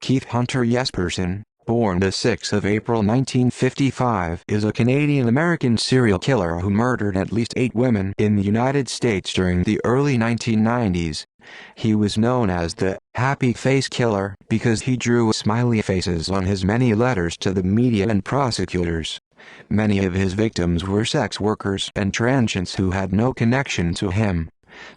Keith Hunter Jesperson, born the 6th of April 1955, is a Canadian-American serial killer who murdered at least 8 women in the United States during the early 1990s. He was known as the Happy Face Killer because he drew smiley faces on his many letters to the media and prosecutors. Many of his victims were sex workers and transients who had no connection to him.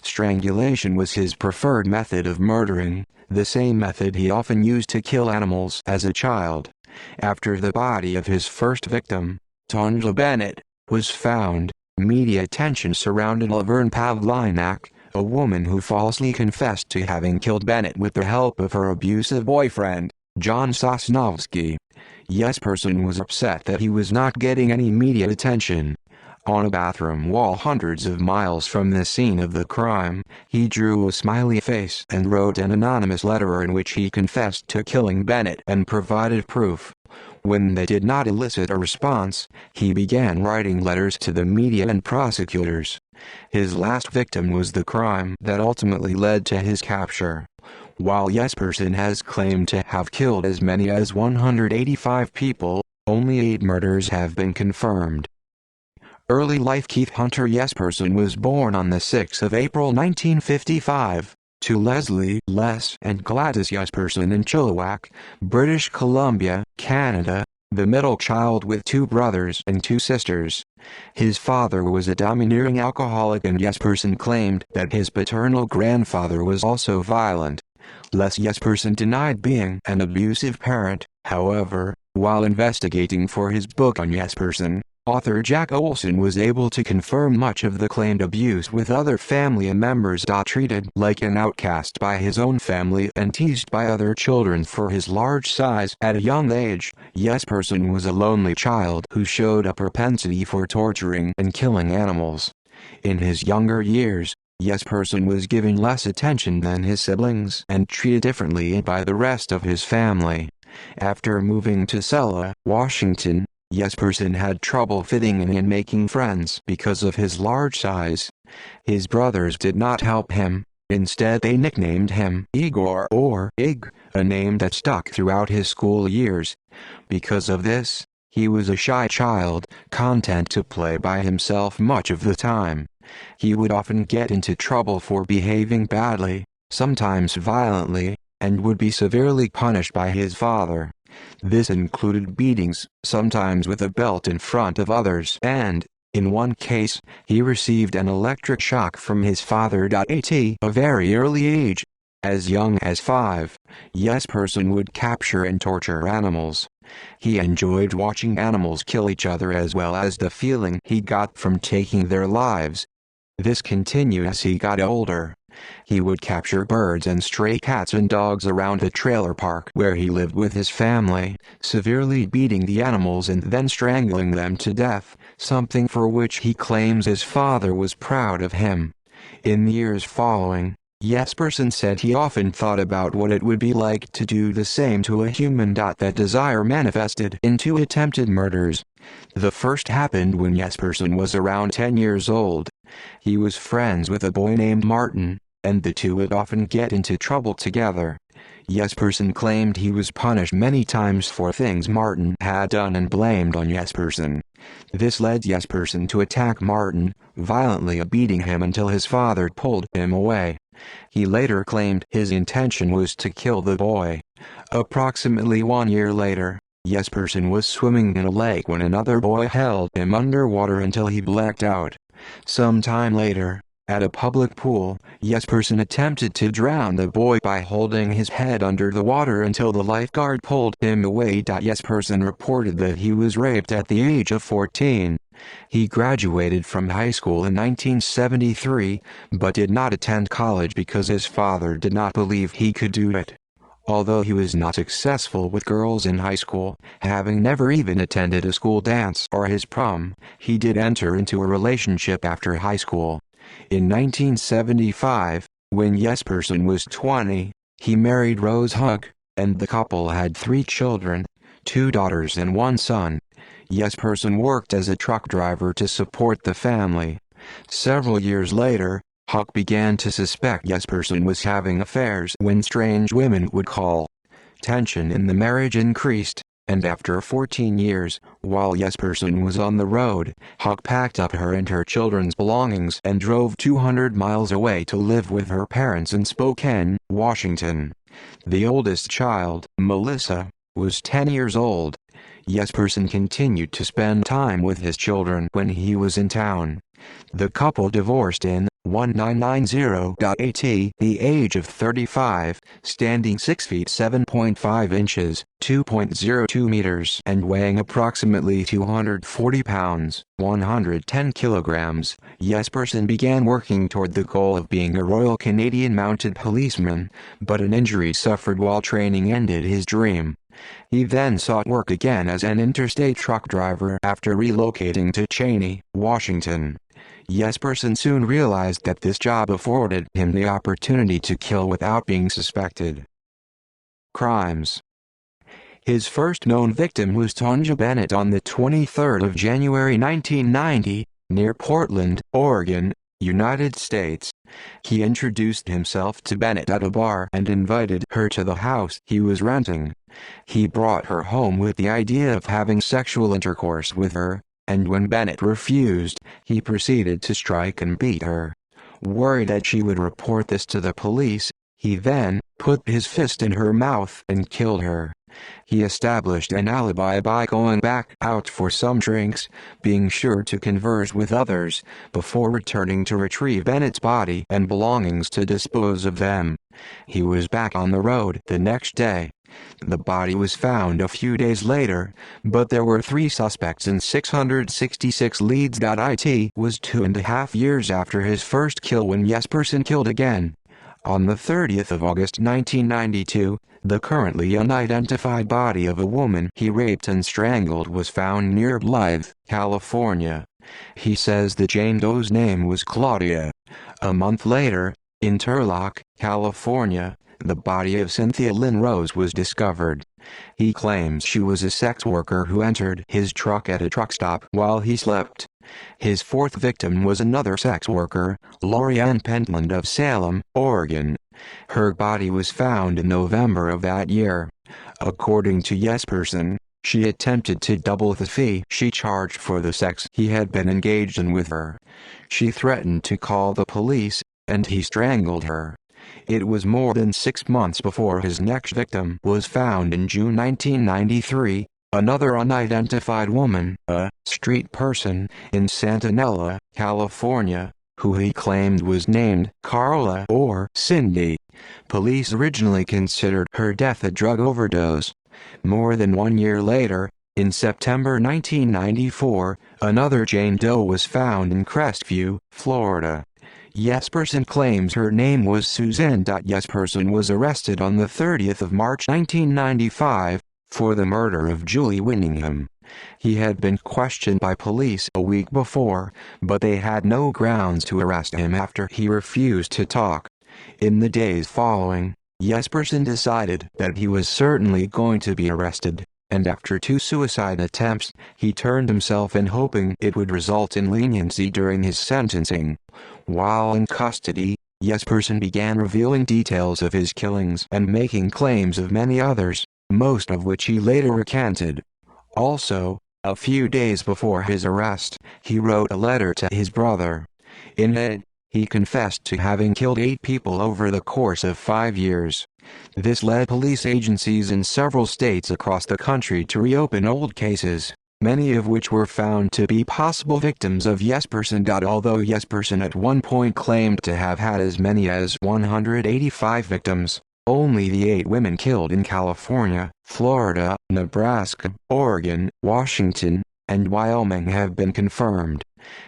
Strangulation was his preferred method of murdering, the same method he often used to kill animals as a child. After the body of his first victim, Tanja Bennett, was found, media attention surrounded Laverne Pavlinak, a woman who falsely confessed to having killed Bennett with the help of her abusive boyfriend, John Sosnovsky. Jesperson was upset that he was not getting any media attention. On a bathroom wall hundreds of miles from the scene of the crime, he drew a smiley face and wrote an anonymous letter in which he confessed to killing Bennett and provided proof. When they did not elicit a response, he began writing letters to the media and prosecutors. His last victim was the crime that ultimately led to his capture. While Jesperson has claimed to have killed as many as 185 people, only 8 murders have been confirmed. Early life. Keith Hunter Jesperson was born on the 6th of April 1955, to Leslie Les and Gladys Jesperson in Chilliwack, British Columbia, Canada, the middle child with 2 brothers and 2 sisters. His father was a domineering alcoholic, and Jesperson claimed that his paternal grandfather was also violent. Les Jesperson denied being an abusive parent. However, while investigating for his book on Jesperson, author Jack Olson was able to confirm much of the claimed abuse with other family members. Treated like an outcast by his own family and teased by other children for his large size at a young age, Jesperson was a lonely child who showed a propensity for torturing and killing animals. In his younger years, Jesperson was given less attention than his siblings and treated differently by the rest of his family. After moving to Selah, Washington, Jesperson had trouble fitting in and making friends because of his large size. His brothers did not help him. Instead, they nicknamed him Igor or Ig, a name that stuck throughout his school years. Because of this, he was a shy child, content to play by himself much of the time. He would often get into trouble for behaving badly, sometimes violently, and would be severely punished by his father. This included beatings, sometimes with a belt in front of others, and, in one case, he received an electric shock from his father. At a very early age, as young as 5, Jesperson would capture and torture animals. He enjoyed watching animals kill each other as well as the feeling he got from taking their lives. This continued as he got older. He would capture birds and stray cats and dogs around the trailer park where he lived with his family, severely beating the animals and then strangling them to death, something for which he claims his father was proud of him. In the years following, Jesperson said he often thought about what it would be like to do the same to a human. That desire manifested into attempted murders. The first happened when Jesperson was around 10 years old. He was friends with a boy named Martin, and the two would often get into trouble together. Jesperson claimed he was punished many times for things Martin had done and blamed on Jesperson. This led Jesperson to attack Martin, violently beating him until his father pulled him away. He later claimed his intention was to kill the boy. Approximately 1 year later, Jesperson was swimming in a lake when another boy held him underwater until he blacked out. Some time later, at a public pool, Jesperson attempted to drown the boy by holding his head under the water until the lifeguard pulled him away. Jesperson reported that he was raped at the age of 14. He graduated from high school in 1973, but did not attend college because his father did not believe he could do it. Although he was not successful with girls in high school, having never even attended a school dance or his prom, he did enter into a relationship after high school. In 1975, when Jesperson was 20, he married Rose Hug, and the couple had 3 children, 2 daughters and 1 son. Jesperson worked as a truck driver to support the family. Several years later, Huck began to suspect Jesperson was having affairs when strange women would call. Tension in the marriage increased, and after 14 years, while Jesperson was on the road, Huck packed up her and her children's belongings and drove 200 miles away to live with her parents in Spokane, Washington. The oldest child, Melissa, was 10 years old. Jesperson continued to spend time with his children when he was in town. The couple divorced in 1990 at the age of 35, standing 6 feet 7.5 inches, 2.02 meters, and weighing approximately 240 pounds, 110 kilograms. Jesperson began working toward the goal of being a Royal Canadian Mounted Policeman, but an injury suffered while training ended his dream. He then sought work again as an interstate truck driver after relocating to Cheney, Washington. Jesperson soon realized that this job afforded him the opportunity to kill without being suspected. Crimes. His first known victim was Tonja Bennett on the 23rd of January 1990, near Portland, Oregon, United States. He introduced himself to Bennett at a bar and invited her to the house he was renting. He brought her home with the idea of having sexual intercourse with her, and when Bennett refused, he proceeded to strike and beat her. Worried that she would report this to the police, he then put his fist in her mouth and killed her. He established an alibi by going back out for some drinks, being sure to converse with others, before returning to retrieve Bennett's body and belongings to dispose of them. He was back on the road the next day. The body was found a few days later, but there were 3 suspects and 666 leads. It was 2.5 years after his first kill when Jesperson killed again. On the 30th of August 1992, the currently unidentified body of a woman he raped and strangled was found near Blythe, California. He says the Jane Doe's name was Claudia. A month later, in Turlock, California, the body of Cynthia Lynn Rose was discovered. He claims she was a sex worker who entered his truck at a truck stop while he slept. His 4th victim was another sex worker, Lorianne Pentland of Salem, Oregon. Her body was found in November of that year. According to Jesperson, she attempted to double the fee she charged for the sex he had been engaged in with her. She threatened to call the police, and he strangled her. It was more than 6 months before his next victim was found in June 1993. Another unidentified woman, a street person, in Santanella, California, who he claimed was named Carla or Cindy. Police originally considered her death a drug overdose. More than 1 year later, in September 1994, another Jane Doe was found in Crestview, Florida. Jesperson claims her name was Suzanne. Jesperson was arrested on the 30th of March 1995, for the murder of Julie Winningham. He had been questioned by police a week before, but they had no grounds to arrest him after he refused to talk. In the days following, Jesperson decided that he was certainly going to be arrested, and after 2 suicide attempts, he turned himself in hoping it would result in leniency during his sentencing. While in custody, Jesperson began revealing details of his killings and making claims of many others, most of which he later recanted. Also, a few days before his arrest, he wrote a letter to his brother. In it, he confessed to having killed 8 people over the course of 5 years. This led police agencies in several states across the country to reopen old cases, many of which were found to be possible victims of Jesperson. Although Jesperson at one point claimed to have had as many as 185 victims, only the 8 women killed in California, Florida, Nebraska, Oregon, Washington, and Wyoming have been confirmed.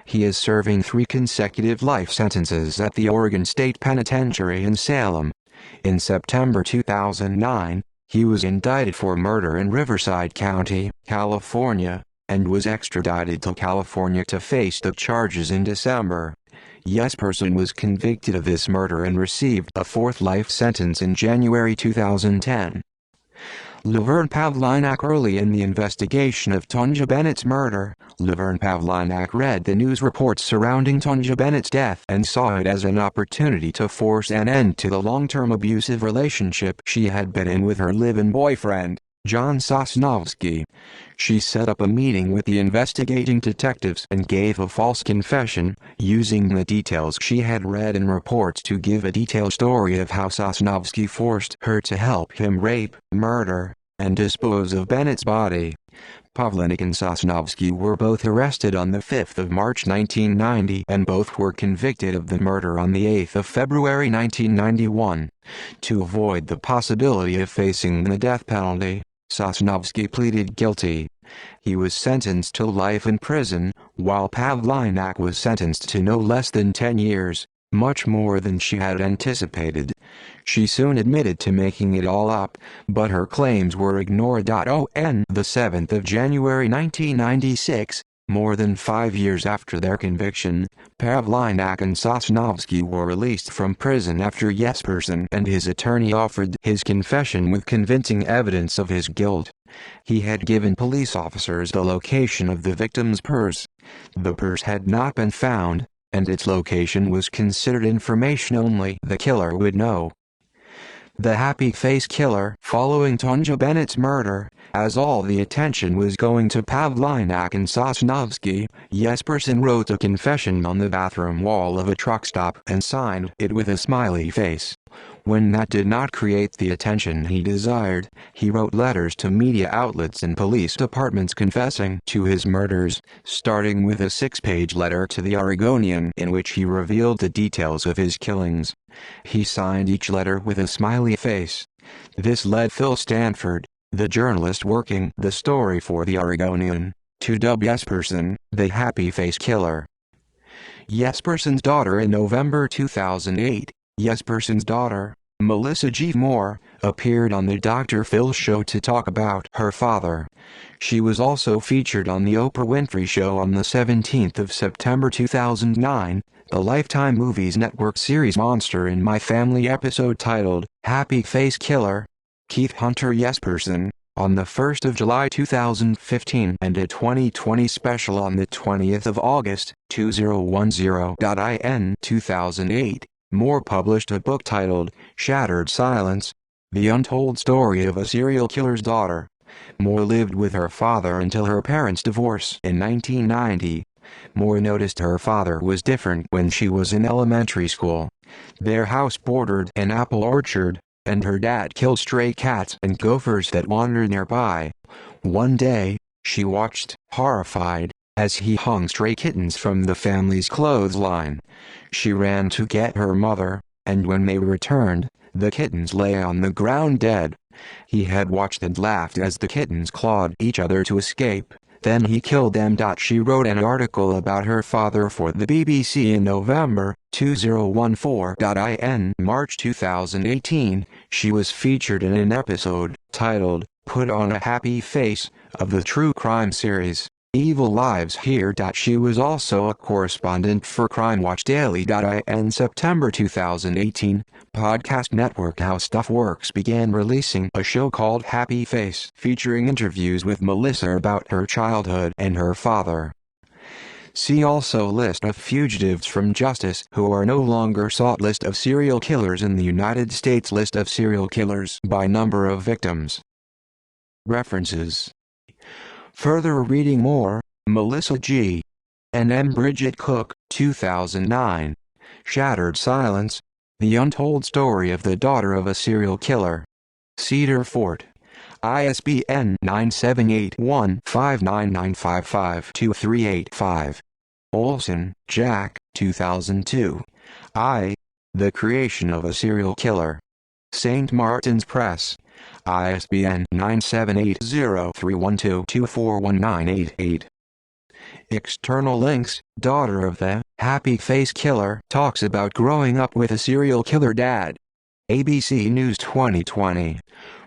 He is serving 3 consecutive life sentences at the Oregon State Penitentiary in Salem. In September 2009, he was indicted for murder in Riverside County, California, and was extradited to California to face the charges in December. Jesperson was convicted of this murder and received a 4th life sentence in January 2010. Laverne Pavlinak. Early in the investigation of Tonja Bennett's murder, Laverne Pavlinak read the news reports surrounding Tonja Bennett's death and saw it as an opportunity to force an end to the long-term abusive relationship she had been in with her live-in boyfriend, John Sosnovsky. She set up a meeting with the investigating detectives and gave a false confession, using the details she had read in reports to give a detailed story of how Sosnovsky forced her to help him rape, murder, and dispose of Bennett's body. Pavlinak and Sosnovsky were both arrested on the 5th of March 1990 and both were convicted of the murder on the 8th of February 1991. To avoid the possibility of facing the death penalty, Sosnovsky pleaded guilty. He was sentenced to life in prison, while Pavlinak was sentenced to no less than 10 years, much more than she had anticipated. She soon admitted to making it all up, but her claims were ignored. On the 7th of January 1996, more than 5 years after their conviction, Pavlinak and Sosnovsky were released from prison after Jesperson and his attorney offered his confession with convincing evidence of his guilt. He had given police officers the location of the victim's purse. The purse had not been found, and its location was considered information only the killer would know. The happy face killer. Following Tonja Bennett's murder, as all the attention was going to Pavlinak and Sosnovsky, Jesperson wrote a confession on the bathroom wall of a truck stop and signed it with a smiley face. When that did not create the attention he desired, he wrote letters to media outlets and police departments confessing to his murders, starting with a 6-page letter to the Oregonian in which he revealed the details of his killings. He signed each letter with a smiley face. This led Phil Stanford, the journalist working the story for the Oregonian, to dub Jesperson the happy face killer. Jesperson's daughter. In November 2008, Jesperson's daughter, Melissa G. Moore, appeared on the Dr. Phil show to talk about her father. She was also featured on The Oprah Winfrey Show on the 17th of September 2009, the Lifetime Movies Network series Monster in My Family episode titled Happy Face Killer. Keith Hunter Jesperson, on the 1st of July 2015, and a 2020 special on the 20th of August 2010. In 2008, Moore published a book titled Shattered Silence: The Untold Story of a Serial Killer's Daughter. Moore lived with her father until her parents' divorce in 1990. Moore noticed her father was different when she was in elementary school. Their house bordered an apple orchard, and her dad killed stray cats and gophers that wandered nearby. One day, she watched, horrified, as he hung stray kittens from the family's clothesline. She ran to get her mother, and when they returned, the kittens lay on the ground dead. He had watched and laughed as the kittens clawed each other to escape. Then he killed them. She wrote an article about her father for the BBC in November 2014. In March 2018, she was featured in an episode titled Put on a Happy Face of the true crime series Evil Lives Here. She was also a correspondent for Crime Watch Daily. In September 2018, podcast network How Stuff Works began releasing a show called Happy Face, featuring interviews with Melissa about her childhood and her father. See also List of fugitives from justice who are no longer sought. List of serial killers in the United States. List of serial killers by number of victims. References. Further reading more, Melissa G. and M. Bridget Cook, 2009. Shattered Silence: The Untold Story of the Daughter of a Serial Killer. Cedar Fort. ISBN 978-1-59955-2385. Olson, Jack, 2002. The Creation of a Serial Killer. St. Martin's Press. ISBN 978-0-312-241-988. External links. Daughter of the Happy Face Killer talks about growing up with a serial killer dad. ABC News 2020.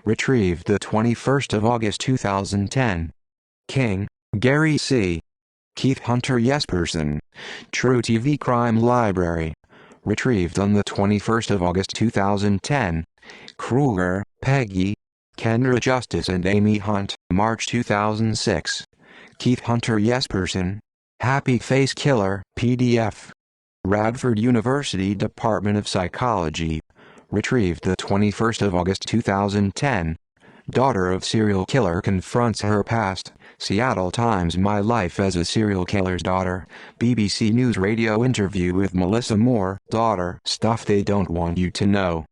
Retrieved the 21st of August 2010. King, Gary C. Keith Hunter Jesperson. True TV Crime Library. Retrieved on the 21st of August 2010. Kruger, Peggy. Kendra Justice and Amy Hunt, March 2006. Keith Hunter Jesperson. Happy Face Killer, PDF. Radford University Department of Psychology. Retrieved the 21st of August 2010. Daughter of serial killer confronts her past. Seattle Times. My life as a serial killer's daughter. BBC News Radio interview with Melissa Moore. Daughter. Stuff they don't want you to know.